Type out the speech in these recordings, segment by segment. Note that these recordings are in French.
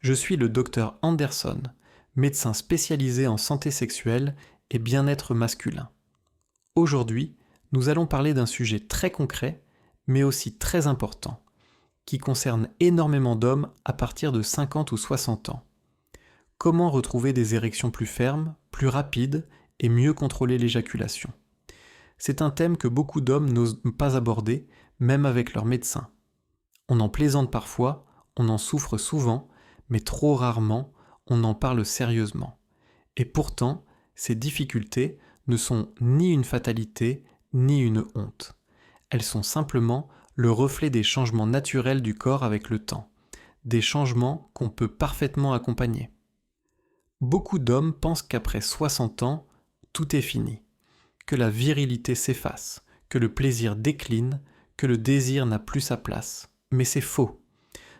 Je suis le docteur Anderson, médecin spécialisé en santé sexuelle et bien-être masculin. Aujourd'hui, nous allons parler d'un sujet très concret, mais aussi très important, qui concerne énormément d'hommes à partir de 50 ou 60 ans. Comment retrouver des érections plus fermes, plus rapides et mieux contrôler l'éjaculation? C'est un thème que beaucoup d'hommes n'osent pas aborder, même avec leur médecin. On en plaisante parfois, on en souffre souvent, mais trop rarement, on en parle sérieusement. Et pourtant, ces difficultés ne sont ni une fatalité, ni une honte. Elles sont simplement le reflet des changements naturels du corps avec le temps, des changements qu'on peut parfaitement accompagner. Beaucoup d'hommes pensent qu'après 60 ans, tout est fini, que la virilité s'efface, que le plaisir décline, que le désir n'a plus sa place. Mais c'est faux.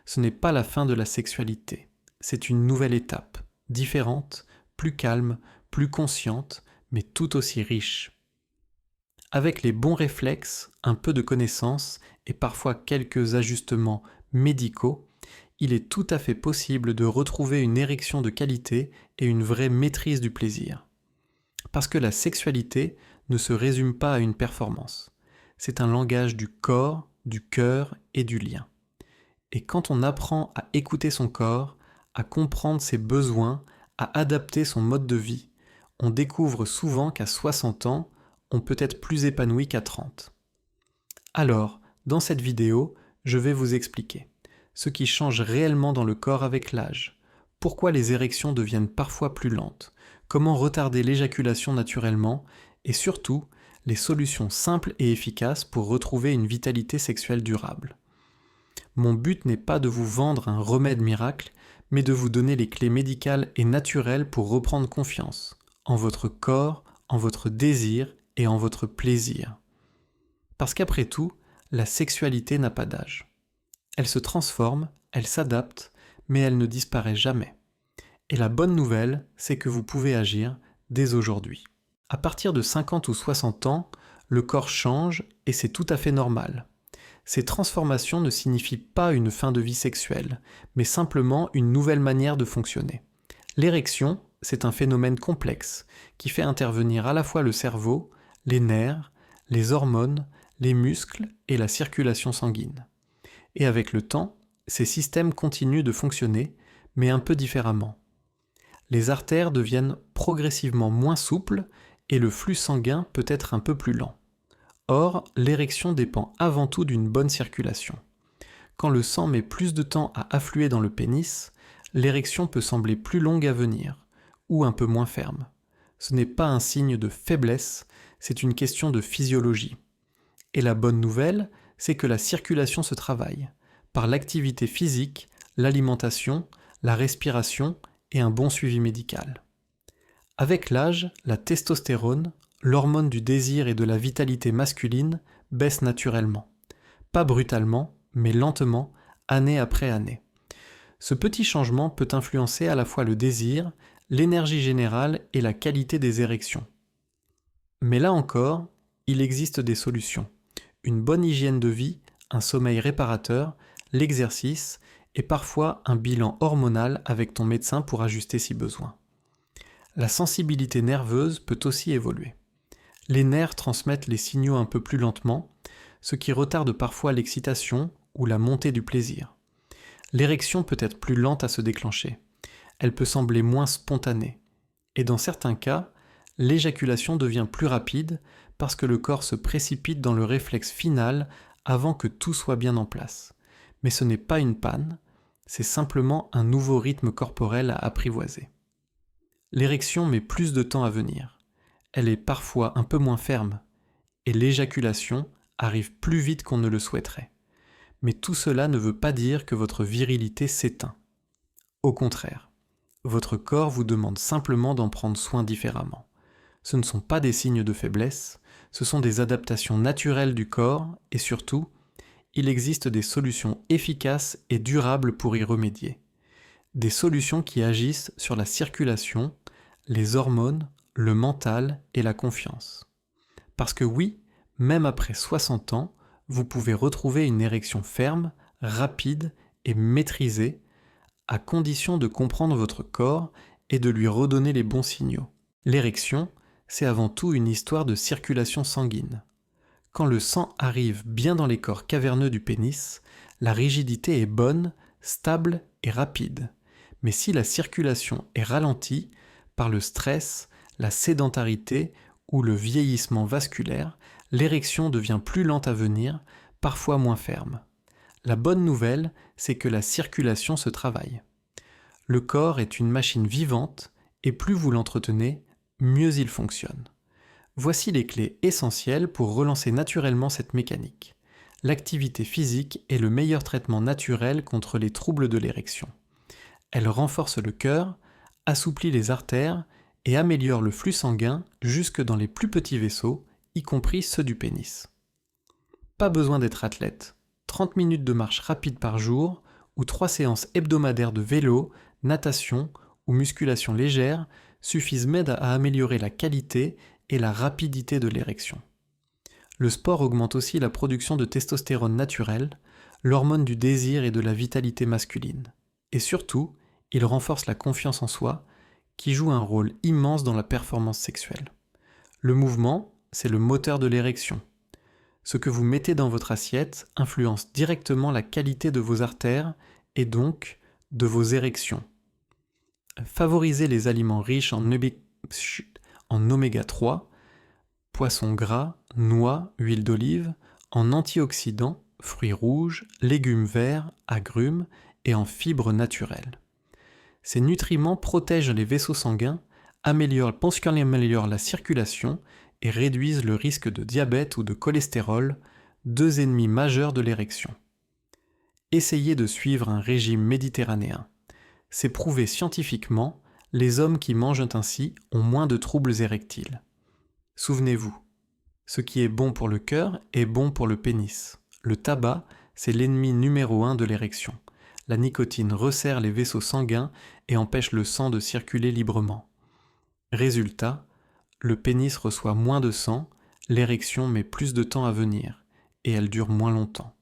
Ce n'est pas la fin de la sexualité. C'est une nouvelle étape, différente, plus calme, plus consciente, mais tout aussi riche. Avec les bons réflexes, un peu de connaissances et parfois quelques ajustements médicaux, il est tout à fait possible de retrouver une érection de qualité et une vraie maîtrise du plaisir. Parce que la sexualité ne se résume pas à une performance. C'est un langage du corps, du cœur et du lien. Et quand on apprend à écouter son corps, à comprendre ses besoins, à adapter son mode de vie, on découvre souvent qu'à 60 ans, on peut être plus épanoui qu'à 30. Alors, dans cette vidéo, je vais vous expliquer ce qui change réellement dans le corps avec l'âge, pourquoi les érections deviennent parfois plus lentes, comment retarder l'éjaculation naturellement et surtout, les solutions simples et efficaces pour retrouver une vitalité sexuelle durable. Mon but n'est pas de vous vendre un remède miracle, mais de vous donner les clés médicales et naturelles pour reprendre confiance en votre corps, en votre désir et en votre plaisir. Parce qu'après tout, la sexualité n'a pas d'âge. Elle se transforme, elle s'adapte, mais elle ne disparaît jamais. Et la bonne nouvelle, c'est que vous pouvez agir dès aujourd'hui. À partir de 50 ou 60 ans, le corps change et c'est tout à fait normal. Ces transformations ne signifient pas une fin de vie sexuelle, mais simplement une nouvelle manière de fonctionner. L'érection, c'est un phénomène complexe qui fait intervenir à la fois le cerveau, les nerfs, les hormones, les muscles et la circulation sanguine. Et avec le temps, ces systèmes continuent de fonctionner, mais un peu différemment. Les artères deviennent progressivement moins souples et le flux sanguin peut être un peu plus lent. Or, l'érection dépend avant tout d'une bonne circulation. Quand le sang met plus de temps à affluer dans le pénis, l'érection peut sembler plus longue à venir, ou un peu moins ferme. Ce n'est pas un signe de faiblesse, c'est une question de physiologie. Et la bonne nouvelle, c'est que la circulation se travaille, par l'activité physique, l'alimentation, la respiration et un bon suivi médical. Avec l'âge, la testostérone, l'hormone du désir et de la vitalité masculine, baisse naturellement. Pas brutalement, mais lentement, année après année. Ce petit changement peut influencer à la fois le désir, l'énergie générale et la qualité des érections. Mais là encore, il existe des solutions. Une bonne hygiène de vie, un sommeil réparateur, l'exercice et parfois un bilan hormonal avec ton médecin pour ajuster si besoin. La sensibilité nerveuse peut aussi évoluer. Les nerfs transmettent les signaux un peu plus lentement, ce qui retarde parfois l'excitation ou la montée du plaisir. L'érection peut être plus lente à se déclencher. Elle peut sembler moins spontanée. Et dans certains cas, l'éjaculation devient plus rapide parce que le corps se précipite dans le réflexe final avant que tout soit bien en place. Mais ce n'est pas une panne, c'est simplement un nouveau rythme corporel à apprivoiser. L'érection met plus de temps à venir. Elle est parfois un peu moins ferme, et l'éjaculation arrive plus vite qu'on ne le souhaiterait. Mais tout cela ne veut pas dire que votre virilité s'éteint. Au contraire, votre corps vous demande simplement d'en prendre soin différemment. Ce ne sont pas des signes de faiblesse, ce sont des adaptations naturelles du corps et surtout, il existe des solutions efficaces et durables pour y remédier. Des solutions qui agissent sur la circulation, les hormones, le mental et la confiance. Parce que oui, même après 60 ans, vous pouvez retrouver une érection ferme, rapide et maîtrisée à condition de comprendre votre corps et de lui redonner les bons signaux. L'érection, c'est avant tout une histoire de circulation sanguine. Quand le sang arrive bien dans les corps caverneux du pénis, la rigidité est bonne, stable et rapide. Mais si la circulation est ralentie par le stress, la sédentarité ou le vieillissement vasculaire, l'érection devient plus lente à venir, parfois moins ferme. La bonne nouvelle, c'est que la circulation se travaille. Le corps est une machine vivante et plus vous l'entretenez, mieux il fonctionne. Voici les clés essentielles pour relancer naturellement cette mécanique. L'activité physique est le meilleur traitement naturel contre les troubles de l'érection. Elle renforce le cœur, assouplit les artères et améliore le flux sanguin jusque dans les plus petits vaisseaux, y compris ceux du pénis. Pas besoin d'être athlète. 30 minutes de marche rapide par jour ou 3 séances hebdomadaires de vélo, natation ou musculation légère suffisent même à améliorer la qualité et la rapidité de l'érection. Le sport augmente aussi la production de testostérone naturelle, l'hormone du désir et de la vitalité masculine. Et surtout, il renforce la confiance en soi, qui joue un rôle immense dans la performance sexuelle. Le mouvement, c'est le moteur de l'érection. Ce que vous mettez dans votre assiette influence directement la qualité de vos artères et donc de vos érections. Favorisez les aliments riches en oméga 3, poissons gras, noix, huile d'olive, en antioxydants, fruits rouges, légumes verts, agrumes et en fibres naturelles. Ces nutriments protègent les vaisseaux sanguins, améliorent la circulation et réduisent le risque de diabète ou de cholestérol, deux ennemis majeurs de l'érection. Essayez de suivre un régime méditerranéen. C'est prouvé scientifiquement, les hommes qui mangent ainsi ont moins de troubles érectiles. Souvenez-vous, ce qui est bon pour le cœur est bon pour le pénis. Le tabac, c'est l'ennemi numéro 1 de l'érection. La nicotine resserre les vaisseaux sanguins et empêche le sang de circuler librement. Résultat, le pénis reçoit moins de sang, l'érection met plus de temps à venir, et elle dure moins longtemps.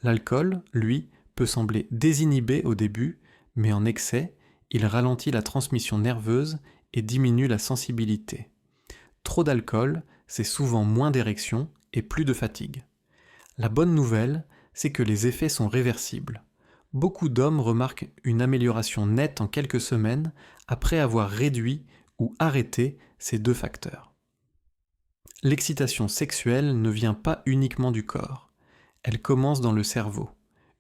L'alcool, lui, peut sembler désinhibé au début, mais en excès, il ralentit la transmission nerveuse et diminue la sensibilité. Trop d'alcool, c'est souvent moins d'érection et plus de fatigue. La bonne nouvelle, c'est que les effets sont réversibles. Beaucoup d'hommes remarquent une amélioration nette en quelques semaines après avoir réduit ou arrêté ces deux facteurs. L'excitation sexuelle ne vient pas uniquement du corps, elle commence dans le cerveau.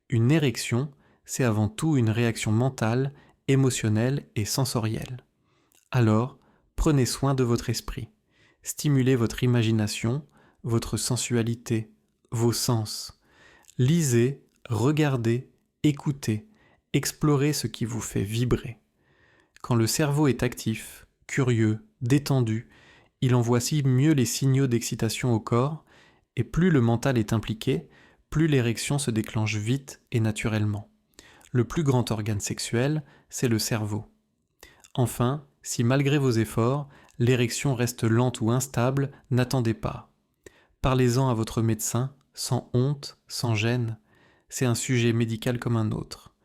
Une érection, c'est avant tout une réaction mentale, émotionnelle et sensorielle. Alors, prenez soin de votre esprit. Stimulez votre imagination, votre sensualité, vos sens. Lisez, regardez, écoutez, explorez ce qui vous fait vibrer. Quand le cerveau est actif, curieux, détendu, il envoie si mieux les signaux d'excitation au corps, et plus le mental est impliqué, plus l'érection se déclenche vite et naturellement. Le plus grand organe sexuel, c'est le cerveau. Enfin, si malgré vos efforts, l'érection reste lente ou instable, n'attendez pas. Parlez-en à votre médecin, sans honte, sans gêne. C'est un sujet médical comme un autre.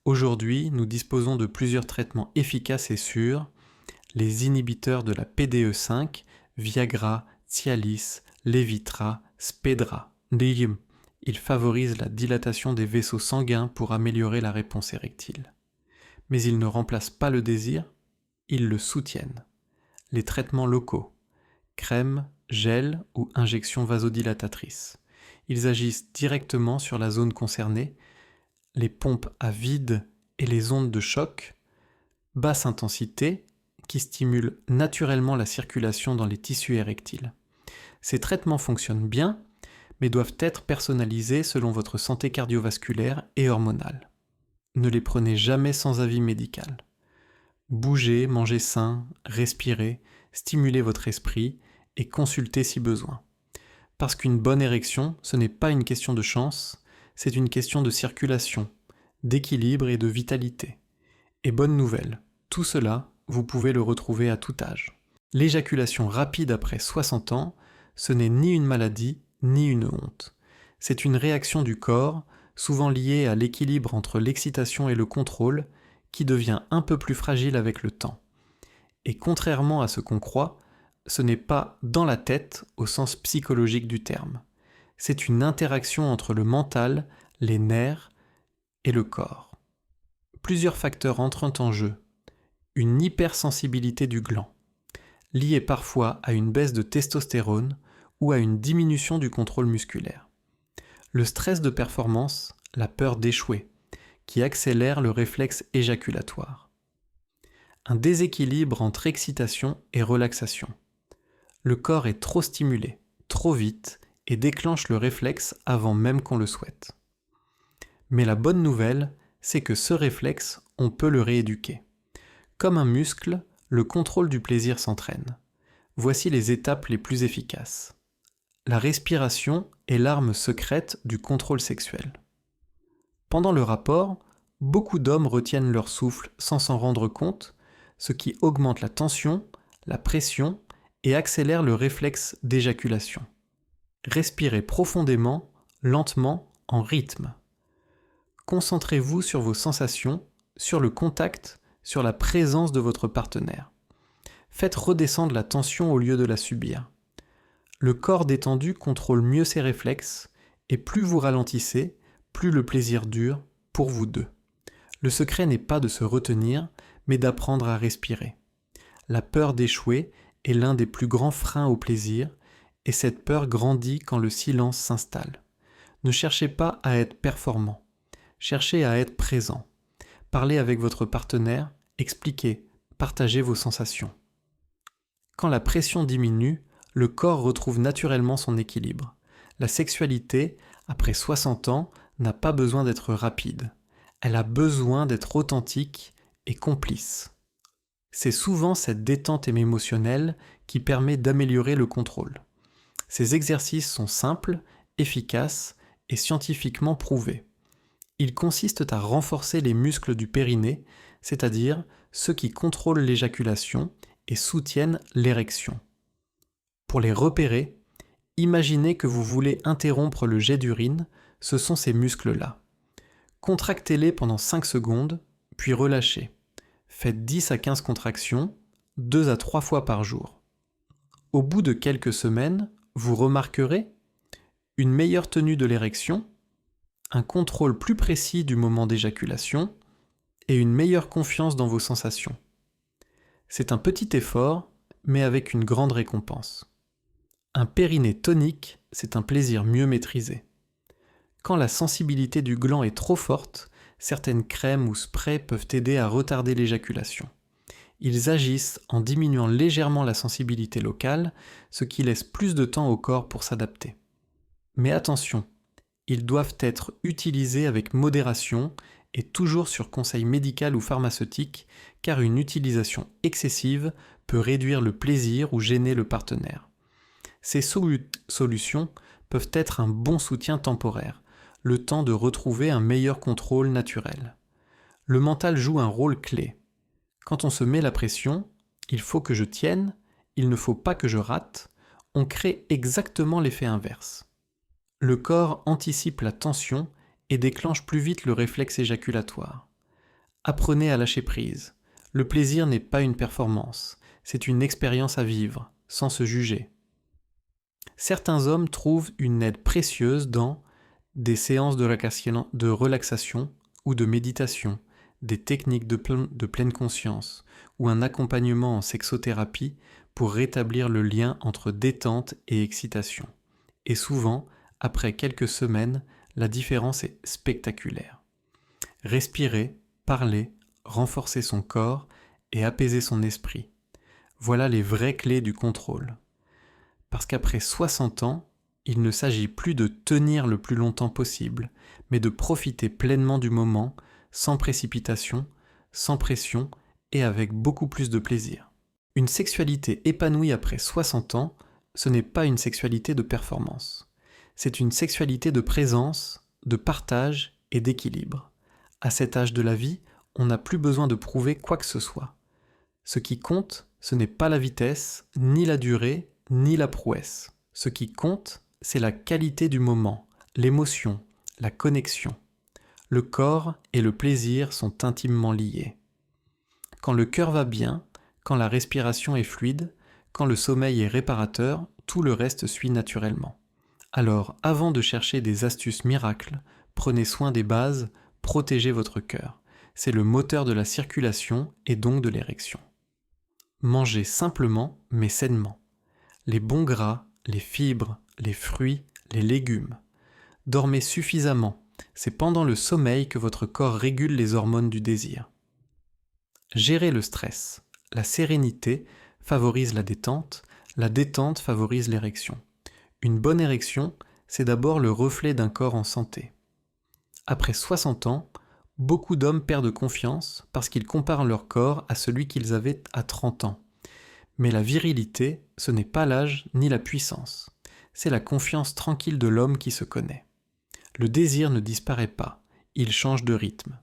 Aujourd'hui, nous disposons de plusieurs traitements efficaces et sûrs. Les inhibiteurs de la PDE5, Viagra, Cialis, Levitra, Spedra. Ils favorisent la dilatation des vaisseaux sanguins pour améliorer la réponse érectile. Mais ils ne remplacent pas le désir, ils le soutiennent. Les traitements locaux, crème, gel ou injection vasodilatatrice. Ils agissent directement sur la zone concernée, les pompes à vide et les ondes de choc, basse intensité, qui stimulent naturellement la circulation dans les tissus érectiles. Ces traitements fonctionnent bien, mais doivent être personnalisés selon votre santé cardiovasculaire et hormonale. Ne les prenez jamais sans avis médical. Bougez, mangez sain, respirez, stimulez votre esprit et consultez si besoin. Parce qu'une bonne érection, ce n'est pas une question de chance, c'est une question de circulation, d'équilibre et de vitalité. Et bonne nouvelle, tout cela, vous pouvez le retrouver à tout âge. L'éjaculation rapide après 60 ans, ce n'est ni une maladie, ni une honte. C'est une réaction du corps, souvent liée à l'équilibre entre l'excitation et le contrôle, qui devient un peu plus fragile avec le temps. Et contrairement à ce qu'on croit, ce n'est pas dans la tête au sens psychologique du terme. C'est une interaction entre le mental, les nerfs et le corps. Plusieurs facteurs entrent en jeu. Une hypersensibilité du gland, liée parfois à une baisse de testostérone ou à une diminution du contrôle musculaire. Le stress de performance, la peur d'échouer, qui accélère le réflexe éjaculatoire. Un déséquilibre entre excitation et relaxation. Le corps est trop stimulé, trop vite, et déclenche le réflexe avant même qu'on le souhaite. Mais la bonne nouvelle, c'est que ce réflexe, on peut le rééduquer. Comme un muscle, le contrôle du plaisir s'entraîne. Voici les étapes les plus efficaces. La respiration est l'arme secrète du contrôle sexuel. Pendant le rapport, beaucoup d'hommes retiennent leur souffle sans s'en rendre compte, ce qui augmente la tension, la pression et accélère le réflexe d'éjaculation. Respirez profondément, lentement, en rythme. Concentrez-vous sur vos sensations, sur le contact, sur la présence de votre partenaire. Faites redescendre la tension au lieu de la subir. Le corps détendu contrôle mieux ses réflexes, et plus vous ralentissez, plus le plaisir dure pour vous deux. Le secret n'est pas de se retenir, mais d'apprendre à respirer. La peur d'échouer est l'un des plus grands freins au plaisir, et cette peur grandit quand le silence s'installe. Ne cherchez pas à être performant, cherchez à être présent. Parlez avec votre partenaire, expliquez, partagez vos sensations. Quand la pression diminue, le corps retrouve naturellement son équilibre. La sexualité, après 60 ans, n'a pas besoin d'être rapide. Elle a besoin d'être authentique et complice. C'est souvent cette détente émotionnelle qui permet d'améliorer le contrôle. Ces exercices sont simples, efficaces et scientifiquement prouvés. Ils consistent à renforcer les muscles du périnée, c'est-à-dire ceux qui contrôlent l'éjaculation et soutiennent l'érection. Pour les repérer, imaginez que vous voulez interrompre le jet d'urine, ce sont ces muscles-là. Contractez-les pendant 5 secondes, puis relâchez. Faites 10 à 15 contractions, 2 à 3 fois par jour. Au bout de quelques semaines, vous remarquerez une meilleure tenue de l'érection, un contrôle plus précis du moment d'éjaculation et une meilleure confiance dans vos sensations. C'est un petit effort, mais avec une grande récompense. Un périnée tonique, c'est un plaisir mieux maîtrisé. Quand la sensibilité du gland est trop forte, certaines crèmes ou sprays peuvent aider à retarder l'éjaculation. Ils agissent en diminuant légèrement la sensibilité locale, ce qui laisse plus de temps au corps pour s'adapter. Mais attention, ils doivent être utilisés avec modération et toujours sur conseil médical ou pharmaceutique, car une utilisation excessive peut réduire le plaisir ou gêner le partenaire. Ces solutions peuvent être un bon soutien temporaire, le temps de retrouver un meilleur contrôle naturel. Le mental joue un rôle clé. Quand on se met la pression, il faut que je tienne, il ne faut pas que je rate, on crée exactement l'effet inverse. Le corps anticipe la tension et déclenche plus vite le réflexe éjaculatoire. Apprenez à lâcher prise. Le plaisir n'est pas une performance, c'est une expérience à vivre, sans se juger. Certains hommes trouvent une aide précieuse dans des séances de relaxation ou de méditation, des techniques de pleine conscience ou un accompagnement en sexothérapie pour rétablir le lien entre détente et excitation. Et souvent, après quelques semaines, la différence est spectaculaire. Respirer, parler, renforcer son corps et apaiser son esprit. Voilà les vraies clés du contrôle. Parce qu'après 60 ans, il ne s'agit plus de tenir le plus longtemps possible, mais de profiter pleinement du moment, sans précipitation, sans pression et avec beaucoup plus de plaisir. Une sexualité épanouie après 60 ans, ce n'est pas une sexualité de performance. C'est une sexualité de présence, de partage et d'équilibre. À cet âge de la vie, on n'a plus besoin de prouver quoi que ce soit. Ce qui compte, ce n'est pas la vitesse, ni la durée, ni la prouesse. Ce qui compte, c'est la qualité du moment, l'émotion, la connexion. Le corps et le plaisir sont intimement liés. Quand le cœur va bien, quand la respiration est fluide, quand le sommeil est réparateur, tout le reste suit naturellement. Alors, avant de chercher des astuces miracles, prenez soin des bases, protégez votre cœur. C'est le moteur de la circulation et donc de l'érection. Mangez simplement mais sainement. Les bons gras, les fibres, les fruits, les légumes. Dormez suffisamment. C'est pendant le sommeil que votre corps régule les hormones du désir. Gérez le stress. La sérénité favorise la détente favorise l'érection. Une bonne érection, c'est d'abord le reflet d'un corps en santé. Après 60 ans, beaucoup d'hommes perdent confiance parce qu'ils comparent leur corps à celui qu'ils avaient à 30 ans. Mais la virilité, ce n'est pas l'âge ni la puissance. C'est la confiance tranquille de l'homme qui se connaît. Le désir ne disparaît pas, il change de rythme.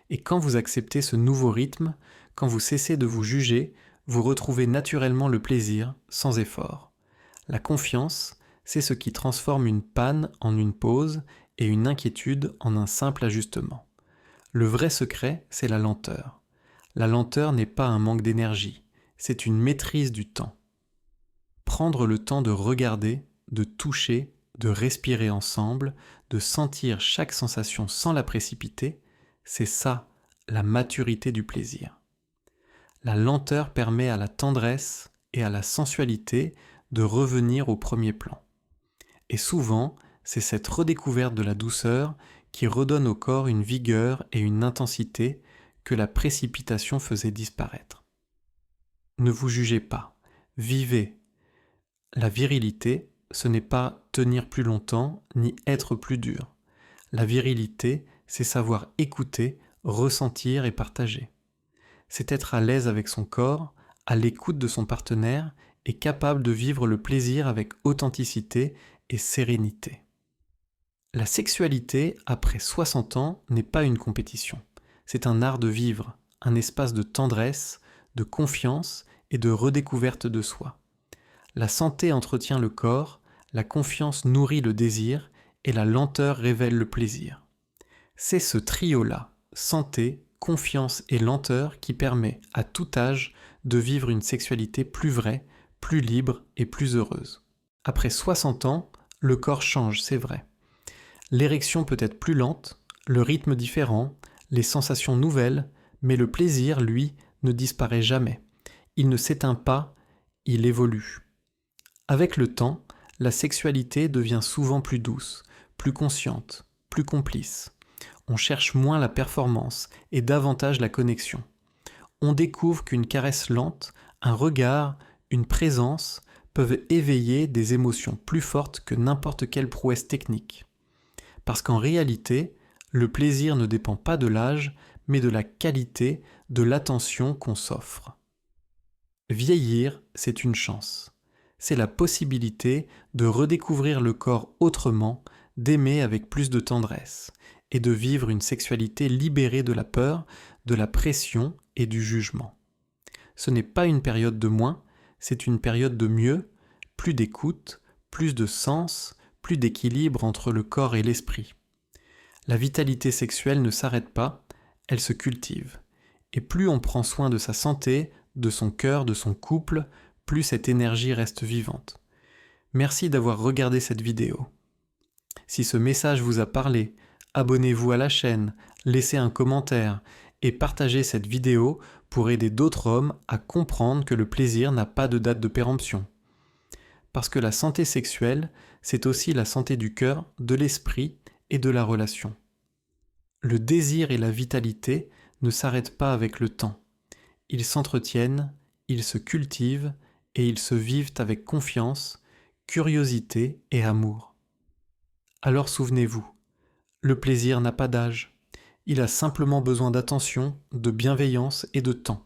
Et quand vous acceptez ce nouveau rythme, quand vous cessez de vous juger, vous retrouvez naturellement le plaisir, sans effort. La confiance, c'est ce qui transforme une panne en une pause et une inquiétude en un simple ajustement. Le vrai secret, c'est la lenteur. La lenteur n'est pas un manque d'énergie, c'est une maîtrise du temps. Prendre le temps de regarder, de toucher, de respirer ensemble, de sentir chaque sensation sans la précipiter, c'est ça, la maturité du plaisir. La lenteur permet à la tendresse et à la sensualité de revenir au premier plan. Et souvent, c'est cette redécouverte de la douceur qui redonne au corps une vigueur et une intensité que la précipitation faisait disparaître. Ne vous jugez pas, vivez. La virilité, ce n'est pas tenir plus longtemps ni être plus dur. La virilité, c'est savoir écouter, ressentir et partager. C'est être à l'aise avec son corps, à l'écoute de son partenaire et capable de vivre le plaisir avec authenticité et sérénité. La sexualité, après 60 ans, n'est pas une compétition. C'est un art de vivre, un espace de tendresse, de confiance et de redécouverte de soi. La santé entretient le corps, la confiance nourrit le désir et la lenteur révèle le plaisir. C'est ce trio-là, santé, confiance et lenteur, qui permet à tout âge de vivre une sexualité plus vraie, plus libre et plus heureuse. Après 60 ans, le corps change, c'est vrai. L'érection peut être plus lente, le rythme différent, les sensations nouvelles, mais le plaisir, lui, ne disparaît jamais. Il ne s'éteint pas, il évolue. Avec le temps, la sexualité devient souvent plus douce, plus consciente, plus complice. On cherche moins la performance et davantage la connexion. On découvre qu'une caresse lente, un regard, une présence peuvent éveiller des émotions plus fortes que n'importe quelle prouesse technique. Parce qu'en réalité, le plaisir ne dépend pas de l'âge, mais de la qualité, de l'attention qu'on s'offre. Vieillir, c'est une chance. C'est la possibilité de redécouvrir le corps autrement, d'aimer avec plus de tendresse, et de vivre une sexualité libérée de la peur, de la pression et du jugement. Ce n'est pas une période de moins, c'est une période de mieux, plus d'écoute, plus de sens, plus d'équilibre entre le corps et l'esprit. La vitalité sexuelle ne s'arrête pas, elle se cultive. Et plus on prend soin de sa santé, de son cœur, de son couple, plus cette énergie reste vivante. Merci d'avoir regardé cette vidéo. Si ce message vous a parlé, abonnez-vous à la chaîne, laissez un commentaire et partagez cette vidéo pour aider d'autres hommes à comprendre que le plaisir n'a pas de date de péremption. Parce que la santé sexuelle, c'est aussi la santé du cœur, de l'esprit et de la relation. Le désir et la vitalité ne s'arrêtent pas avec le temps. Ils s'entretiennent, ils se cultivent et ils se vivent avec confiance, curiosité et amour. Alors souvenez-vous, le plaisir n'a pas d'âge. Il a simplement besoin d'attention, de bienveillance et de temps.